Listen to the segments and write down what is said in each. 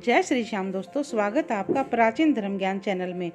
जय श्री श्याम दोस्तों, स्वागत है आपका प्राचीन धर्म ज्ञान चैनल में।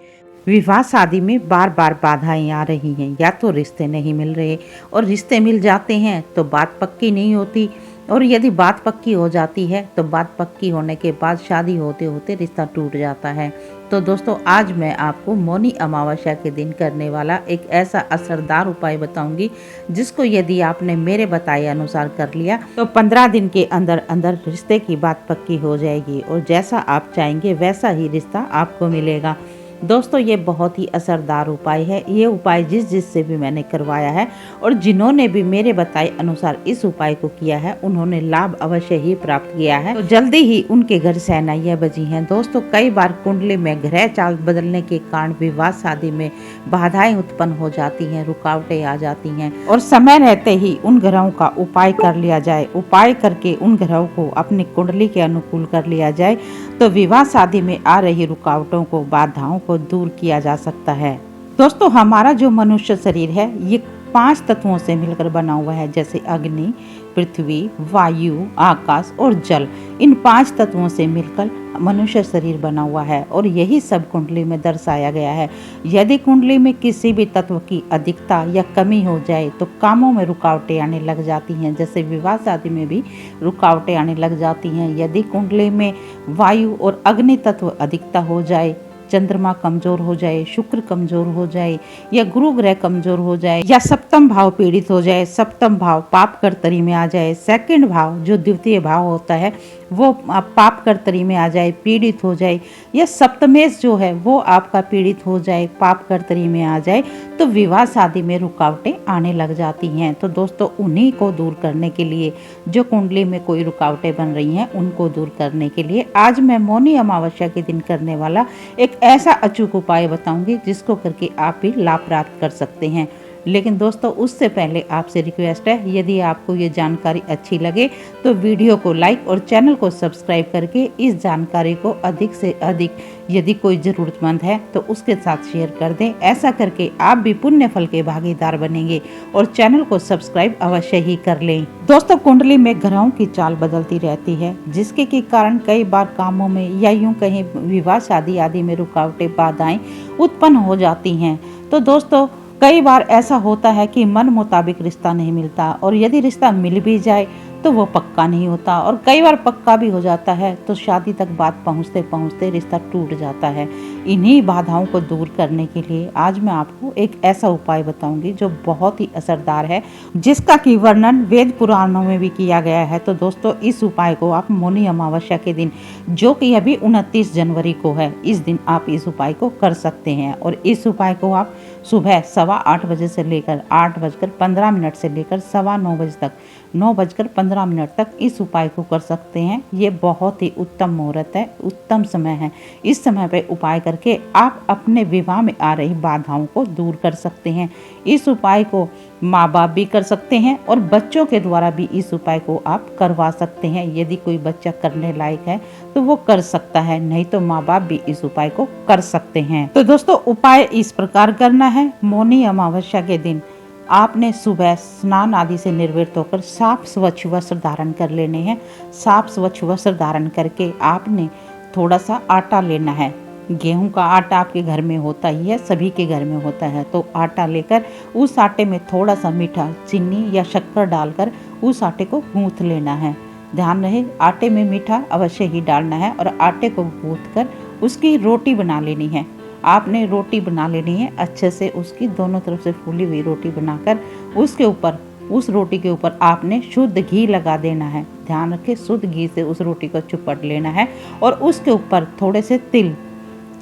विवाह शादी में बार बार बाधाएं आ रही हैं, या तो रिश्ते नहीं मिल रहे और रिश्ते मिल जाते हैं तो बात पक्की नहीं होती, और यदि बात पक्की हो जाती है तो बात पक्की होने के बाद शादी होते होते रिश्ता टूट जाता है। तो दोस्तों, आज मैं आपको मौनी अमावस्या के दिन करने वाला एक ऐसा असरदार उपाय बताऊंगी जिसको यदि आपने मेरे बताए अनुसार कर लिया तो 15 दिन के अंदर अंदर रिश्ते की बात पक्की हो जाएगी और जैसा आप चाहेंगे वैसा ही रिश्ता आपको मिलेगा। दोस्तों, ये बहुत ही असरदार उपाय है। ये उपाय जिससे भी मैंने करवाया है और जिन्होंने भी मेरे बताए अनुसार इस उपाय को किया है उन्होंने लाभ अवश्य ही प्राप्त किया है। तो जल्दी ही उनके घर शहनाइयां बजी हैं। दोस्तों, कई बार कुंडली में ग्रह चाल बदलने के कारण विवाह शादी में बाधाएं उत्पन्न हो जाती हैं, रुकावटें आ जाती हैं और समय रहते ही उन ग्रहों का उपाय कर लिया जाए, उपाय करके उन ग्रहों को अपनी कुंडली के अनुकूल कर लिया जाए तो विवाह शादी में आ रही रुकावटों को, बाधाओं को दूर किया जा सकता है। दोस्तों, हमारा जो मनुष्य शरीर है ये 5 तत्वों से मिलकर बना हुआ है, जैसे अग्नि, पृथ्वी, वायु, आकाश और जल। इन 5 तत्वों से मिलकर मनुष्य शरीर बना हुआ है और यही सब कुंडली में दर्शाया गया है। यदि कुंडली में किसी भी तत्व की अधिकता या कमी हो जाए तो कामों में रुकावटें आने लग जाती हैं, जैसे विवाह शादी में भी रुकावटें आने लग जाती हैं। यदि कुंडली में वायु और अग्नि तत्व अधिकता हो जाए, चंद्रमा कमजोर हो जाए, शुक्र कमजोर हो जाए या गुरु ग्रह कमजोर हो जाए या सप्तम भाव पीड़ित हो जाए, सप्तम भाव पाप कर्तरी में आ जाए, सेकंड भाव जो द्वितीय भाव होता है वो पाप कर्तरी में आ जाए, पीड़ित हो जाए, या सप्तमेश जो है वो आपका पीड़ित हो जाए, पाप कर्तरी में आ जाए, तो विवाह शादी में रुकावटें आने लग जाती हैं। तो दोस्तों, उन्हीं को दूर करने के लिए, जो कुंडली में कोई रुकावटें बन रही हैं उनको दूर करने के लिए आज मैं मौनी अमावस्या के दिन करने वाला एक ऐसा अचूक उपाय बताऊंगी जिसको करके आप भी लाभ प्राप्त कर सकते हैं। लेकिन दोस्तों, उससे पहले आपसे रिक्वेस्ट है, यदि आपको ये जानकारी अच्छी लगे तो वीडियो को लाइक और चैनल को सब्सक्राइब करके इस जानकारी को अधिक से अधिक, यदि कोई ज़रूरतमंद है तो उसके साथ शेयर कर दें। ऐसा करके आप भी पुण्य फल के भागीदार बनेंगे और चैनल को सब्सक्राइब अवश्य ही कर लें। दोस्तों, कुंडली में ग्रहों की चाल बदलती रहती है, जिसके के कारण कई बार कामों में या यूं कहीं विवाह शादी आदि में रुकावटें, बाधाएं उत्पन्न हो जाती हैं। तो दोस्तों, कई बार ऐसा होता है कि मन मुताबिक रिश्ता नहीं मिलता और यदि रिश्ता मिल भी जाए तो वो पक्का नहीं होता, और कई बार पक्का भी हो जाता है तो शादी तक बात पहुंचते पहुंचते रिश्ता टूट जाता है। इन्हीं बाधाओं को दूर करने के लिए आज मैं आपको एक ऐसा उपाय बताऊंगी जो बहुत ही असरदार है, जिसका कि वर्णन वेद पुराणों में भी किया गया है। तो दोस्तों, इस उपाय को आप मौनी अमावस्या के दिन, जो कि अभी 29 जनवरी को है, इस दिन आप इस उपाय को कर सकते हैं। और इस उपाय को आप सुबह 8:15 बजे से लेकर 8:15 से लेकर 9:15 बजे तक, 9:15 तक इस उपाय को कर सकते हैं। ये बहुत ही उत्तम मुहूर्त है, उत्तम समय है। इस समय पे उपाय करके आप अपने विवाह में आ रही बाधाओं को दूर कर सकते हैं। इस उपाय को माँ बाप भी कर सकते हैं और बच्चों के द्वारा भी इस उपाय को आप करवा सकते हैं। यदि कोई बच्चा करने लायक है तो वो कर सकता है, नहीं तो माँ बाप भी इस उपाय को कर सकते हैं। तो दोस्तों, उपाय इस प्रकार करना है। मौनी अमावस्या के दिन आपने सुबह स्नान आदि से निर्वृत्त होकर साफ स्वच्छ वस्त्र धारण कर लेने हैं। साफ स्वच्छ वस्त्र धारण करके आपने थोड़ा सा आटा लेना है। गेहूं का आटा आपके घर में होता ही है, सभी के घर में होता है। तो आटा लेकर उस आटे में थोड़ा सा मीठा, चीनी या शक्कर डालकर उस आटे को गूंथ लेना है। ध्यान रहे, आटे में मीठा अवश्य ही डालना है और आटे को गूंथ कर उसकी रोटी बना लेनी है। आपने रोटी बना लेनी है अच्छे से, उसकी दोनों तरफ से फूली हुई रोटी बनाकर उसके ऊपर, उस रोटी के ऊपर आपने शुद्ध घी लगा देना है। ध्यान रखें, शुद्ध घी से उस रोटी को चुपड़ लेना है और उसके ऊपर थोड़े से तिल,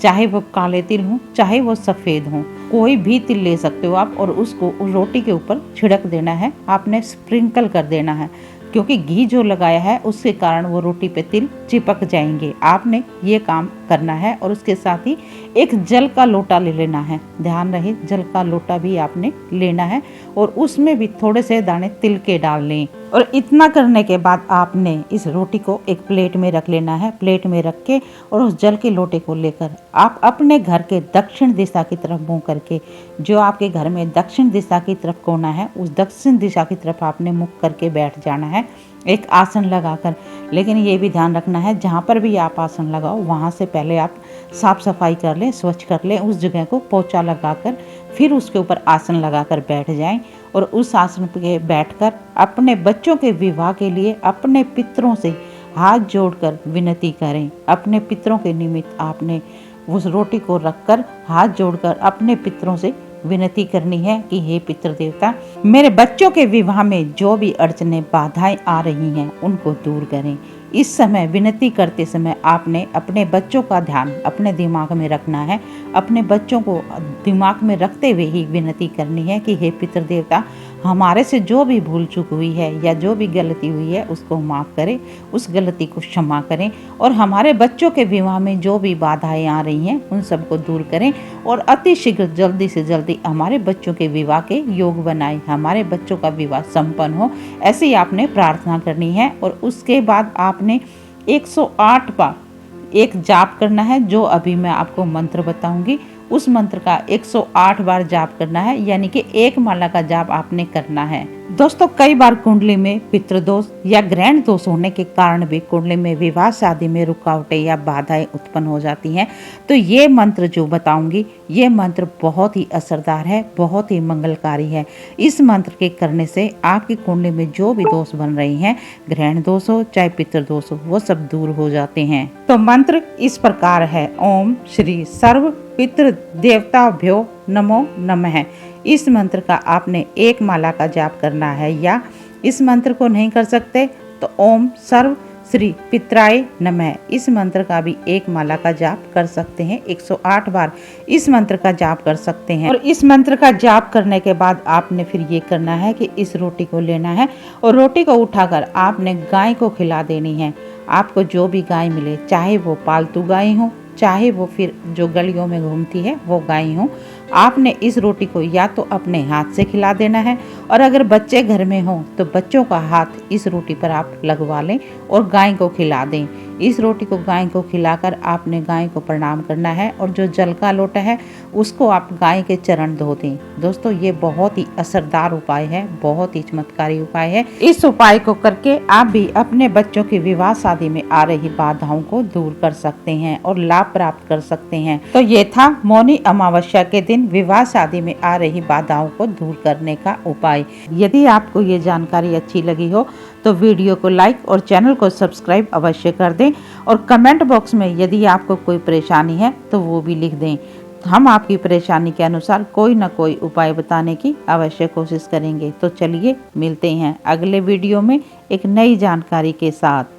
चाहे वो काले तिल हों चाहे वो सफ़ेद हों, कोई भी तिल ले सकते हो आप, और उसको उस रोटी के ऊपर छिड़क देना है। आपने स्प्रिंकल कर देना है, क्योंकि घी जो लगाया है उसके कारण वो रोटी पे तिल चिपक जाएंगे। आपने ये काम करना है और उसके साथ ही एक जल का लोटा ले लेना है। ध्यान रहे, जल का लोटा भी आपने लेना है और उसमें भी थोड़े से दाने तिल के डाल लें। और इतना करने के बाद आपने इस रोटी को एक प्लेट में रख लेना है। प्लेट में रख के और उस जल के लोटे को लेकर आप अपने घर के दक्षिण दिशा की तरफ मुँह करके, जो आपके घर में दक्षिण दिशा की तरफ कोना है उस दक्षिण दिशा की तरफ आपने मुख करके बैठ जाना है। एक आसन लगाकर। लेकिन ये भी ध्यान रखना है जहाँ पर भी आप आसन लगाओ वहाँ से पहले आप साफ सफाई कर लें, स्वच्छ कर लें, उस जगह को पोछा लगाकर फिर उसके ऊपर आसन लगाकर बैठ जाएं और उस आसन पे बैठकर अपने बच्चों के विवाह के लिए अपने पितरों से हाथ जोड़कर विनती करें। अपने पितरों के निमित्त आपने उस रोटी को रखकर हाथ जोड़कर अपने पितरों से विनती करनी है कि हे पितृ देवता, मेरे बच्चों के विवाह में जो भी अड़चने बाधाएं आ रही हैं उनको दूर करें। इस समय विनती करते समय आपने अपने बच्चों का ध्यान अपने दिमाग में रखना है। अपने बच्चों को दिमाग में रखते हुए ही विनती करनी है कि हे पितृ देवता, हमारे से जो भी भूल चूक हुई है या जो भी गलती हुई है उसको माफ़ करें, उस गलती को क्षमा करें और हमारे बच्चों के विवाह में जो भी बाधाएं आ रही हैं उन सबको दूर करें और अति शीघ्र जल्दी से जल्दी हमारे बच्चों के विवाह के योग बनाएं, हमारे बच्चों का विवाह संपन्न हो। ऐसे ही आपने प्रार्थना करनी है और उसके बाद आपने 108 बार एक जाप करना है। जो अभी मैं आपको मंत्र बताऊंगी उस मंत्र का 108 बार जाप करना है, यानी कि एक माला का जाप आपने करना है। दोस्तों, कई बार कुंडली में पितृदोष या ग्रहण दोष होने के कारण भी कुंडली में विवाह शादी में रुकावटें या बाधाएं उत्पन्न हो जाती हैं। तो ये मंत्र जो बताऊंगी ये मंत्र बहुत ही असरदार है, बहुत ही मंगलकारी है। इस मंत्र के करने से आपकी कुंडली में जो भी दोष बन रहे हैं, ग्रहण दोष हो चाहे पितृदोष हो, वो सब दूर हो जाते हैं। तो मंत्र इस प्रकार है, ओम श्री सर्व पितृ देवताभ्यो नमो नमः। इस मंत्र का आपने एक माला का जाप करना है, या इस मंत्र को नहीं कर सकते तो ओम सर्व श्री पितराय नमः इस मंत्र का भी एक माला का जाप कर सकते हैं। 108 बार इस मंत्र का जाप कर सकते हैं। और इस मंत्र का जाप करने के बाद आपने फिर ये करना है कि इस रोटी को लेना है और रोटी को उठाकर आपने गाय को खिला देनी है। आपको जो भी गाय मिले, चाहे वो पालतू गाय हो चाहे वो फिर जो गलियों में घूमती है वो गाय हो, आपने इस रोटी को या तो अपने हाथ से खिला देना है और अगर बच्चे घर में हो तो बच्चों का हाथ इस रोटी पर आप लगवा लें और गाय को खिला दें। इस रोटी को गाय को खिलाकर आपने गाय को प्रणाम करना है और जो जल का लोटा है उसको आप गाय के चरण धो दें। दोस्तों, ये बहुत ही असरदार उपाय है, बहुत ही चमत्कारी उपाय है। इस उपाय को करके आप भी अपने बच्चों की विवाह शादी में आ रही बाधाओं को दूर कर सकते हैं और लाभ प्राप्त कर सकते हैं। तो ये था मौनी अमावस्या के दिन विवाह शादी में आ रही बाधाओं को दूर करने का उपाय। यदि आपको ये जानकारी अच्छी लगी हो तो वीडियो को लाइक और चैनल को सब्सक्राइब अवश्य कर दें और कमेंट बॉक्स में यदि आपको कोई परेशानी है तो वो भी लिख दें। हम आपकी परेशानी के अनुसार कोई ना कोई उपाय बताने की अवश्य कोशिश करेंगे। तो चलिए मिलते हैं अगले वीडियो में एक नई जानकारी के साथ।